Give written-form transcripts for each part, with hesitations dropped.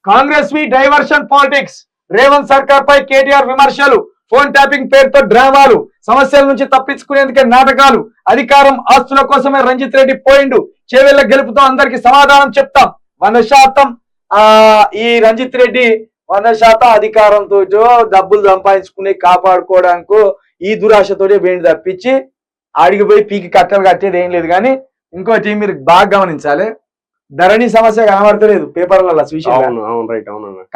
కాంగ్రెస్ వి diversion politics, Revanth సర్కార్ పై కేటీఆర్ విమర్శలు, phone tapping పేరుతో డ్రామాలు, సమస్యల నుంచి తప్పించుకునేందుకే నాటకాలు, అధికారం ఆస్తుల కోసమే రంజిత్ రెడ్డి పోయిండు, చేవెళ్ల గెలుపుతో అందరికి సమాధానం చెప్తాం. 100% ఈ రంజిత్ రెడ్డి 100% అధికారంతో డబ్బులు సంపాదించుకుని కాపాడుకోవడానికి ఈ దురాశతోనే వేణి తప్పించి ఆడిగిపోయి పీకి కట్టలు కట్టేది ఏం లేదు. కానీ ఇంకోటి మీరు బాగా గమనించాలి, ధరణి సమస్య కనబడతలేదు పేపర్లలో చూసిందా?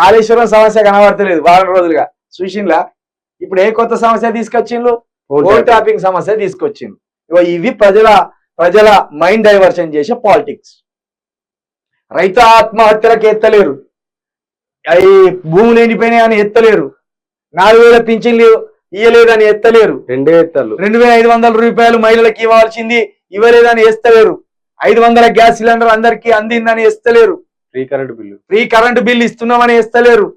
కాళేశ్వరం సమస్య కనబడతలేదు వారం రోజులుగా చూసిందా? ఇప్పుడు ఏ కొత్త సమస్య తీసుకొచ్చిండ్రు? ఫోన్ ట్యాపింగ్ సమస్య తీసుకొచ్చిండ్రు. ఇవి ప్రజల మైండ్ డైవర్షన్ చేసే పాలిటిక్స్. రైతు ఆత్మహత్యలకు ఎత్తలేరు, అవి భూములు ఎండిపోయినాయి అని ఎత్తలేరు, 4000 పింఛన్లు ఇవ్వలేదని ఎత్తలేరు, 2500 రూపాయలు మహిళలకు ఇవ్వాల్సింది ఇవ్వలేదని ఎత్తలేరు, 500 గ్యాస్ సిలిండర్ అందరికి అందిందని ఎత్తలేరు, ఫ్రీ కరెంటు బిల్లు ఇస్తున్నామని ఎత్తలేరు.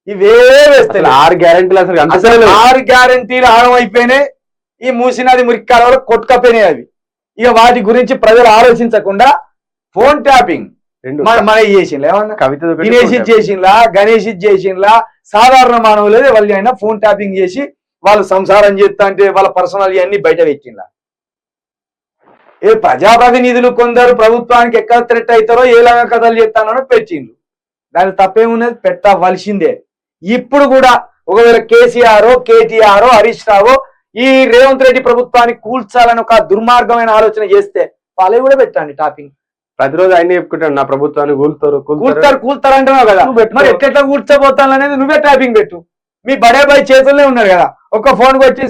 ఇవే వేస్తారు. 6 గ్యారెంటీలు అసలు 6 గ్యారెంటీలు ఆడమైపోయినాయి. ఈ మూసినది మురిక్కాలలో కొట్టుకపోయినాయి అవి. ఇక వాటి గురించి ప్రజలు ఆలోచించకుండా ఫోన్ ట్యాపింగ్ మన చేసిండ్లా, ఏమన్నా దినేష్ చేసిండ్లా, గణేష్ చేసిండ్లా, సాధారణ మానవులే వాళ్ళు అయినా ఫోన్ ట్యాపింగ్ చేసి వాళ్ళు సంసారం చేస్తా అంటే వాళ్ళ పర్సనల్ అన్ని బయట పెట్టిండ్లా. ఏ ప్రజాప్రతినిధులు కొందరు ప్రభుత్వానికి ఎక్కడ థ్రెట్ అవుతారో ఏలాగా కథలు చేస్తానో పెట్టిండ్రు. దాని తప్పేమున్నది, పెట్టవలసిందే. ఇప్పుడు కూడా ఒకవేళ కేసీఆర్, కేటీఆర్, హరీష్ రావు ఈ రేవంత్ రెడ్డి ప్రభుత్వాన్ని కూల్చాలని ఒక దుర్మార్గమైన ఆలోచన చేస్తే వాళ్ళే కూడా పెట్టండి టాపింగ్. ప్రతిరోజు ఆయన చెప్పుకుంటాడు నా ప్రభుత్వాన్ని కూల్తారు అంటున్నావు కదా, మరి ఎట్లా కూర్చోబోతాను అనేది నువ్వే ట్యాపింగ్ పెట్టు. మీ బడే బాయ్ చేతుల్లోనే ఉన్నారు కదా, ఒక్క ఫోన్ వచ్చి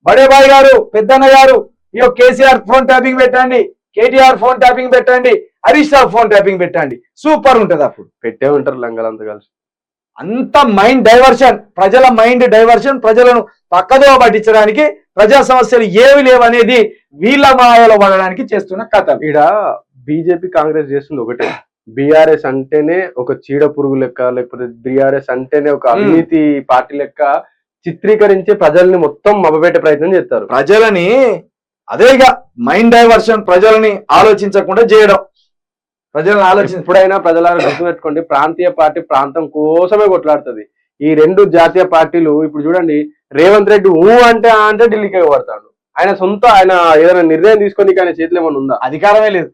బడే బాయ్ గారు, పెద్దన్న గారు, ఇయో కేసీఆర్ ఫోన్ ట్యాపింగ్ పెట్టండి, కేటీఆర్ ఫోన్ ట్యాపింగ్ పెట్టండి, హరీష్ రావు ఫోన్ ట్యాపింగ్ పెట్టండి, సూపర్ ఉంటది. అప్పుడు పెట్టే ఉంటారు లంగలంతా కలిసి. అంత మైండ్ డైవర్షన్, ప్రజల మైండ్ డైవర్షన్, ప్రజలను పక్కదో పట్టించడానికి, ప్రజా సమస్యలు ఏవి లేవనేది వీళ్ళ మాయలో పడడానికి చేస్తున్న కథ. ఈడ బీజేపీ కాంగ్రెస్ చేస్తుంది ఒకటే, బీఆర్ఎస్ అంటేనే ఒక చీడ పురుగు లెక్క, లేకపోతే బీఆర్ఎస్ అంటేనే ఒక అవినీతి పార్టీ లెక్క చిత్రీకరించి ప్రజల్ని మొత్తం మభపెట్టే ప్రయత్నం చేస్తారు. ప్రజలని అదేగా మైండ్ డైవర్షన్, ప్రజలని ఆలోచించకుండా చేయడం. ప్రజలను ఎప్పుడైనా ప్రజలను గుర్తుపెట్టుకోండి, ప్రాంతీయ పార్టీ ప్రాంతం కోసమే కొట్లాడుతుంది. ఈ 2 జాతీయ పార్టీలు ఇప్పుడు చూడండి, రేవంత్ రెడ్డి అంటే ఢిల్లీకి పడతాడు. ఆయన ఏదైనా నిర్ణయం తీసుకొని ఆయన చేతిలో ఏమైనా ఉందా? అధికారమే లేదు.